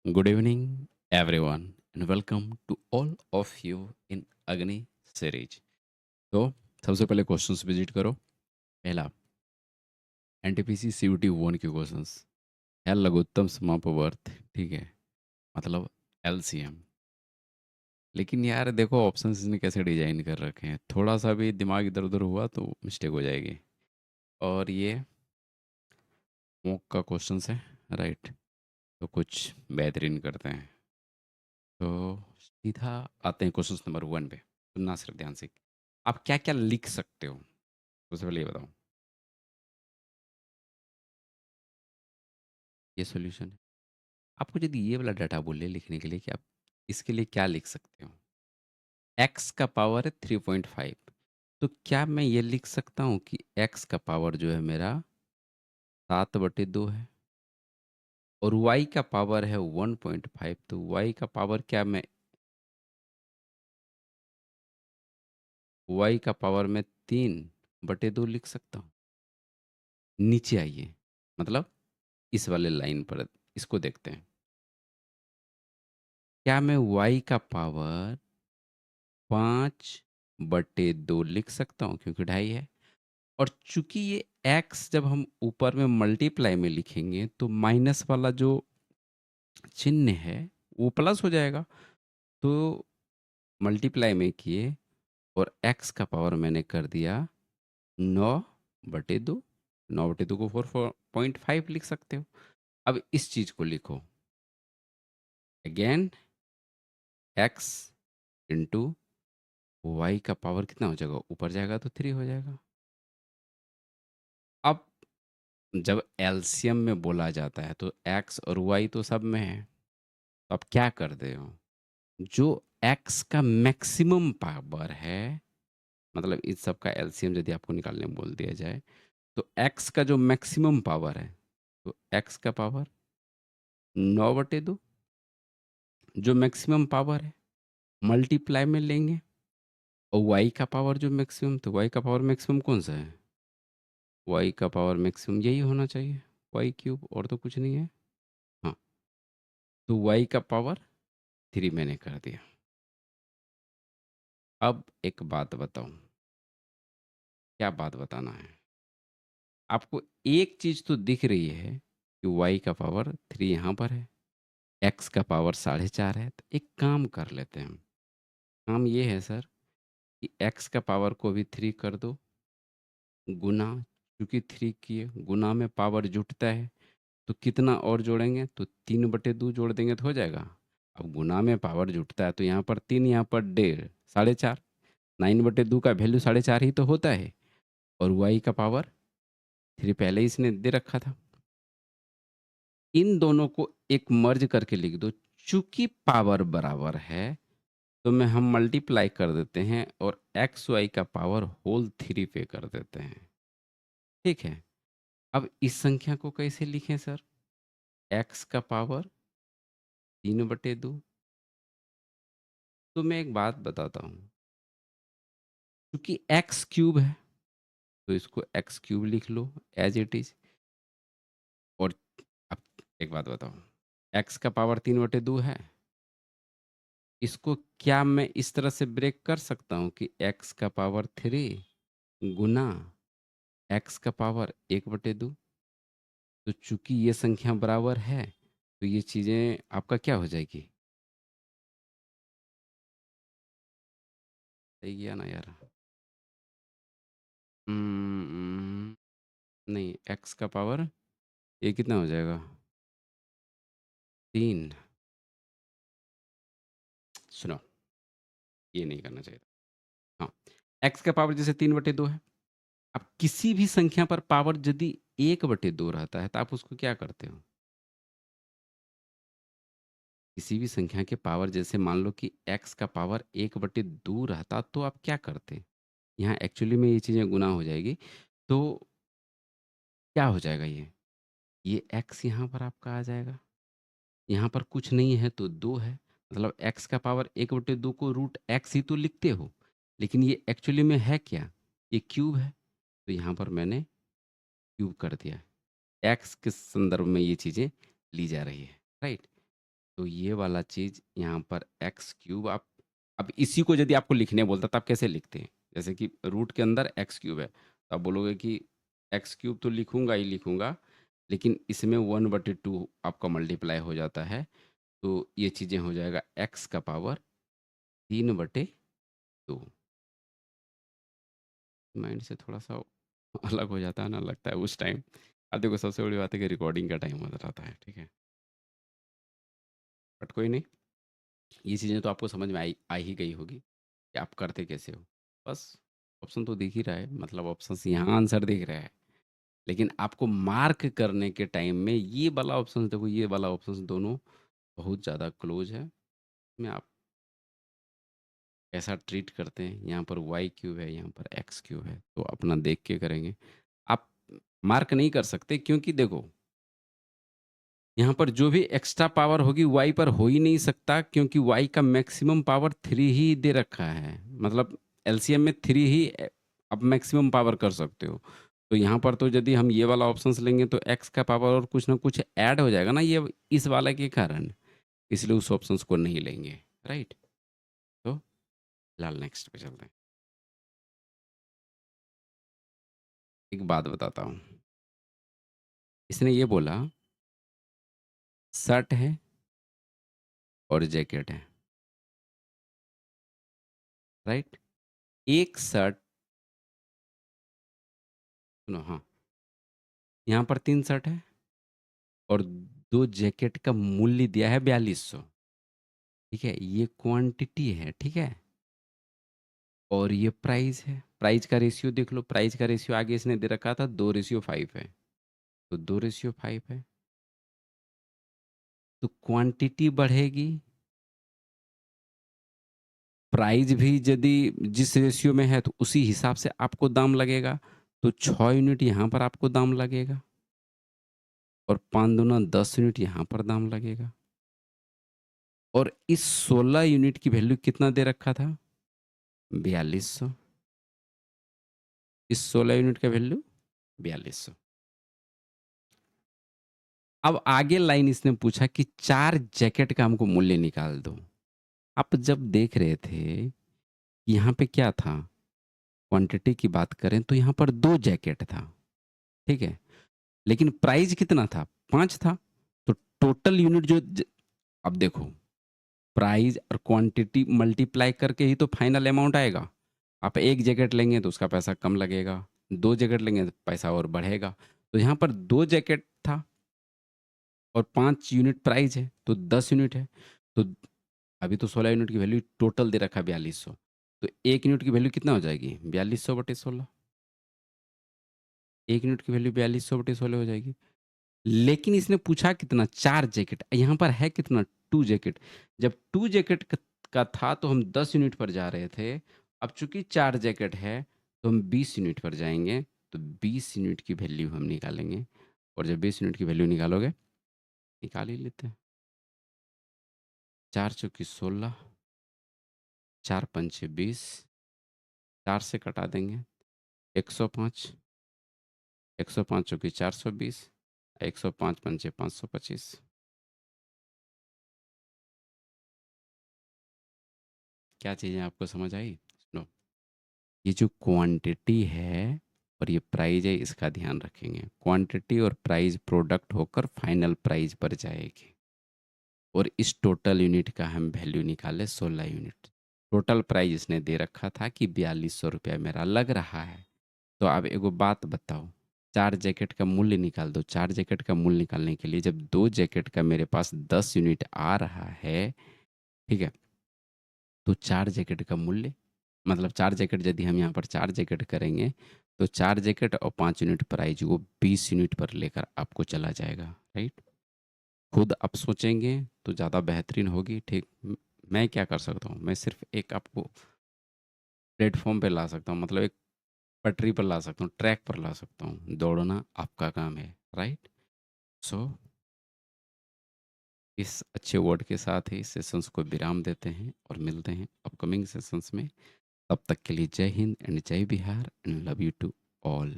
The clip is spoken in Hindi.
Good evening, everyone, and welcome to all of you in अग्नि सीरीज। तो सबसे पहले क्वेश्चंस विजिट करो। पहला, एनटीपीसी सीयूटी वन के क्वेश्चंस है लघुत्तम समापवर्त, ठीक है, मतलब एलसीएम। लेकिन यार देखो ऑप्शंस इसने कैसे डिजाइन कर रखे हैं, थोड़ा सा भी दिमाग इधर उधर हुआ तो मिस्टेक हो जाएगी। और ये मॉक का क्वेश्चंस है, राइट। तो कुछ बेहतरीन करते हैं। तो सीधा आते हैं क्वेश्चन नंबर वन पे। सुनना सिर्फ ध्यान से, आप क्या क्या लिख सकते हो सबसे पहले ये बताओ। ये सॉल्यूशन है। आपको यदि ये वाला डाटा बोले लिखने के लिए कि आप इसके लिए क्या लिख सकते हो, एक्स का पावर है 3.5, तो क्या मैं ये लिख सकता हूँ कि एक्स का पावर जो है मेरा 7/2 है, और वाई का पावर है 1.5, तो वाई का पावर क्या मैं वाई का पावर में 3/2 लिख सकता हूँ। नीचे आइए, मतलब इस वाले लाइन पर इसको देखते हैं। क्या मैं वाई का पावर 5/2 लिख सकता हूँ, क्योंकि 2.5 है। और चूंकि ये एक्स जब हम ऊपर में मल्टीप्लाई में लिखेंगे तो माइनस वाला जो चिन्ह है वो प्लस हो जाएगा। तो मल्टीप्लाई में किए और एक्स का पावर मैंने कर दिया 9/2। 9/2 को 4.5 लिख सकते हो। अब इस चीज को लिखो, अगेन एक्स इंटू वाई का पावर कितना हो जाएगा, ऊपर जाएगा तो 3 हो जाएगा। अब जब एलसीएम में बोला जाता है तो एक्स और वाई तो सब में है। तो आप क्या करते हो, जो एक्स का मैक्सिमम पावर है, मतलब इस सब का एलसीएम यदि आपको निकालने में बोल दिया जाए, तो एक्स का जो मैक्सिमम पावर है, तो एक्स का पावर 9/2 जो मैक्सिमम पावर है मल्टीप्लाई में लेंगे, और वाई का पावर जो मैक्सिमम, तो वाई का पावर मैक्सिमम कौन सा है, वाई का पावर मैक्सिमम यही होना चाहिए, वाई क्यूब, और तो कुछ नहीं है। हाँ, तो वाई का पावर 3 मैंने कर दिया। अब एक बात बताऊं, क्या बात बताना है आपको। एक चीज तो दिख रही है कि वाई का पावर 3 यहाँ पर है, एक्स का पावर 4.5 है। तो एक काम कर लेते हैं हम। काम ये है सर कि एक्स का पावर को भी 3 कर दो, गुना, क्योंकि 3 किए गुना में पावर जुटता है, तो कितना और जोड़ेंगे, तो 3/2 जोड़ देंगे तो हो जाएगा। अब गुना में पावर जुटता है तो यहाँ पर 3, यहाँ पर 1.5, 4.5। 9/2 का वैल्यू 4.5 ही तो होता है, और वाई का पावर 3 पहले ही इसने दे रखा था। इन दोनों को एक मर्ज करके लिख दो। चूंकि पावर बराबर है तो मैं हम मल्टीप्लाई कर देते हैं और एक्स वाई का पावर होल 3 पे कर देते हैं, ठीक है। अब इस संख्या को कैसे लिखें सर, एक्स का पावर 3/2। तो मैं एक बात बताता हूँ, क्योंकि एक्स क्यूब है तो इसको एक्स क्यूब लिख लो एज इट इज। और अब एक बात बताओ, एक्स का पावर 3/2 है, इसको क्या मैं इस तरह से ब्रेक कर सकता हूँ कि एक्स का पावर 3 गुना एक्स का पावर 1/2। तो चूंकि ये संख्या बराबर है तो ये चीजें आपका क्या हो जाएगी, सही किया ना यार। नहीं, एक्स का पावर ये कितना हो जाएगा, 3। सुनो, ये नहीं करना चाहिए था। हाँ, एक्स का पावर जैसे 3/2 है। अब किसी भी संख्या पर पावर यदि 1/2 रहता है तो आप उसको क्या करते हो, किसी भी संख्या के पावर जैसे मान लो कि एक्स का पावर 1/2 रहता तो आप क्या करते, यहाँ एक्चुअली में ये चीज़ें गुना हो जाएगी। तो क्या हो जाएगा, ये एक्स यहाँ पर आपका आ जाएगा, यहाँ पर कुछ नहीं है तो 2 है। मतलब एक्स का पावर 1/2 को रूट एक्स ही तो लिखते हो, लेकिन ये एक्चुअली में है क्या, ये क्यूब है। तो यहाँ पर मैंने क्यूब कर दिया। एक्स के संदर्भ में ये चीज़ें ली जा रही है, राइट। तो ये वाला चीज़ यहाँ पर एक्स क्यूब आप अब इसी को यदि आपको लिखने बोलता तो आप कैसे लिखते हैं? जैसे कि रूट के अंदर एक्स क्यूब है, तो आप बोलोगे कि एक्स क्यूब तो लिखूँगा ही लिखूँगा, लेकिन इसमें 1/2 आपका मल्टीप्लाई हो जाता है, तो ये चीज़ें हो जाएगा एक्स का पावर 3/2। माइंड से थोड़ा-सा अलग हो जाता है ना, लगता है उस टाइम। अब देखो सबसे बड़ी बात है कि रिकॉर्डिंग का टाइम हो जाता है, ठीक है? बट कोई नहीं, ये चीज़ें तो आपको समझ में आ ही गई होगी कि आप करते कैसे हो। बस ऑप्शन तो दिख ही रहा है, मतलब ऑप्शंस यहाँ आंसर दिख रहा है, लेकिन आपको मार्क करने के टाइम में ये वाला ऑप्शन देखो, ये वाला ऑप्शन दोनों बहुत ज़्यादा क्लोज है। में आप कैसा ट्रीट करते हैं, यहाँ पर वाई क्यूब है, यहाँ पर एक्स क्यूब है, तो अपना देख के करेंगे। आप मार्क नहीं कर सकते क्योंकि देखो, यहाँ पर जो भी एक्स्ट्रा पावर होगी वाई पर हो ही नहीं सकता, क्योंकि वाई का मैक्सिमम पावर 3 ही दे रखा है। मतलब एलसीएम में 3 ही आप मैक्सिमम पावर कर सकते हो। तो यहाँ पर तो यदि हम ये वाला ऑप्शंस लेंगे तो एक्स का पावर और कुछ ना कुछ ऐड हो जाएगा ना, ये इस वाला के कारण, इसलिए उस ऑप्शंस को नहीं लेंगे। राइट? तो फिलहाल नेक्स्ट पे चलते हैं। एक बात बताता हूँ, इसने ये बोला शर्ट है और जैकेट है। राइट? एक शर्ट, सुनो, हाँ, यहाँ पर 3 शर्ट है और 2 जैकेट का मूल्य दिया है 4200। ठीक है? ये क्वांटिटी है, ठीक है? और ये प्राइस है। प्राइस का रेशियो देख लो, प्राइस का रेशियो आगे इसने दे रखा था 2:5 है। तो 2:5 है। तो क्वांटिटी बढ़ेगी, प्राइस भी यदि जिस रेशियो में है तो उसी हिसाब से आपको दाम लगेगा। तो 6 यूनिट यहाँ पर आपको दाम लगेगा और 5 दूना 10 यूनिट यहाँ पर दाम लगेगा। और इस 16 यूनिट की वैल्यू कितना दे रखा था? 4200। इस 16 यूनिट का वैल्यू 4200। अब आगे लाइन इसने पूछा कि 4 जैकेट का हमको मूल्य निकाल दो। आप जब देख रहे थे, यहाँ पे क्या था? क्वांटिटी की बात करें तो यहाँ पर 2 जैकेट था, ठीक है? लेकिन प्राइस कितना था? 5 था। तो टोटल यूनिट अब देखो, प्राइस और क्वांटिटी मल्टीप्लाई करके ही तो फाइनल अमाउंट आएगा। आप 1 जैकेट लेंगे तो उसका पैसा कम लगेगा, 2 जैकेट लेंगे तो पैसा और बढ़ेगा। तो यहाँ पर 2 जैकेट था और 5 यूनिट प्राइस है, तो 10 यूनिट है। तो अभी तो 16 यूनिट की वैल्यू टोटल दे रखा है 4200। तो 1 यूनिट की वैल्यू कितना हो जाएगी? 4200/16। 1 यूनिट की वैल्यू 4200/16 हो जाएगी। लेकिन इसने पूछा कितना? 4 जैकेट। यहाँ पर है कितना? 2 जैकेट। जब 2 जैकेट का था तो हम 10 यूनिट पर जा रहे थे। अब चूंकि 4 जैकेट है तो हम 20 यूनिट पर जाएंगे। तो 20 यूनिट की वैल्यू हम निकालेंगे। और जब 20 यूनिट की वैल्यू निकालोगे, निकाल ही लेते हैं। 4 चौकी 16, 4 पंचे 20, 4 से कटा देंगे 105, 105 चौकी 420, 105 पंचे 525। क्या चीज़ें आपको समझ आई? सुनो, ये जो क्वांटिटी है और ये प्राइस है, इसका ध्यान रखेंगे। क्वांटिटी और प्राइस प्रोडक्ट होकर फाइनल प्राइस पर जाएगी। और इस टोटल यूनिट का हम वैल्यू निकाले 16 यूनिट। टोटल प्राइस इसने दे रखा था कि 4200 रुपया मेरा लग रहा है। तो अब एगो बात बताओ, 4 जैकेट का मूल्य निकाल दो। 4 जैकेट का मूल्य निकालने के लिए जब 2 जैकेट का मेरे पास 10 यूनिट आ रहा है, ठीक है, तो 4 जैकेट का मूल्य, मतलब 4 जैकेट यदि हम यहाँ पर 4 जैकेट करेंगे तो 4 जैकेट और 5 यूनिट प्राइस वो 20 यूनिट पर लेकर आपको चला जाएगा। राइट? खुद आप सोचेंगे तो ज़्यादा बेहतरीन होगी। ठीक, मैं क्या कर सकता हूँ, मैं सिर्फ एक आपको प्लेटफॉर्म पे ला सकता हूँ, मतलब एक पटरी पर ला सकता हूँ, ट्रैक पर ला सकता हूँ। दौड़ना आपका काम है। राइट? सो इस अच्छे वर्ड के साथ ही सेशंस को विराम देते हैं और मिलते हैं अपकमिंग सेशंस में। तब तक के लिए जय हिंद एंड जय Bihar and love you to all.